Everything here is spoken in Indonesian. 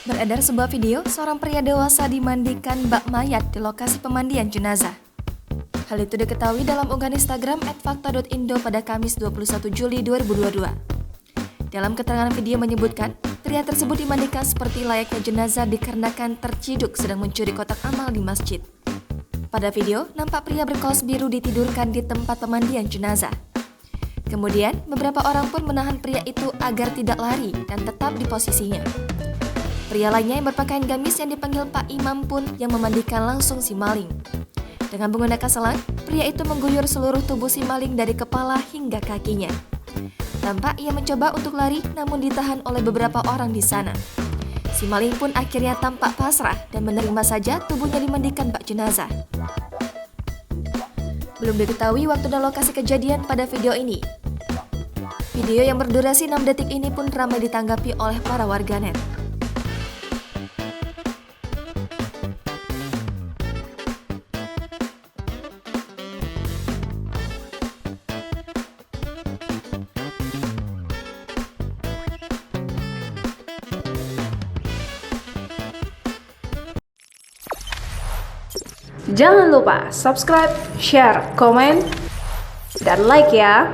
Beredar sebuah video seorang pria dewasa dimandikan bak mayat di lokasi pemandian jenazah. Hal itu diketahui dalam unggahan Instagram @fakta.indo pada Kamis 21 Juli 2022. Dalam keterangan video menyebutkan, pria tersebut dimandikan seperti layaknya jenazah dikarenakan terciduk sedang mencuri kotak amal di masjid. Pada video, nampak pria berkaos biru ditidurkan di tempat pemandian jenazah. Kemudian, beberapa orang pun menahan pria itu agar tidak lari dan tetap di posisinya. Pria lainnya yang berpakaian gamis yang dipanggil Pak Imam pun yang memandikan langsung si maling. Dengan menggunakan selang, pria itu mengguyur seluruh tubuh si maling dari kepala hingga kakinya. Tampak ia mencoba untuk lari namun ditahan oleh beberapa orang di sana. Si maling pun akhirnya tampak pasrah dan menerima saja tubuhnya dimandikan bak jenazah. Belum diketahui waktu dan lokasi kejadian pada video ini. Video yang berdurasi 6 detik ini pun ramai ditanggapi oleh para warganet. Jangan lupa subscribe, share, komen, dan like ya.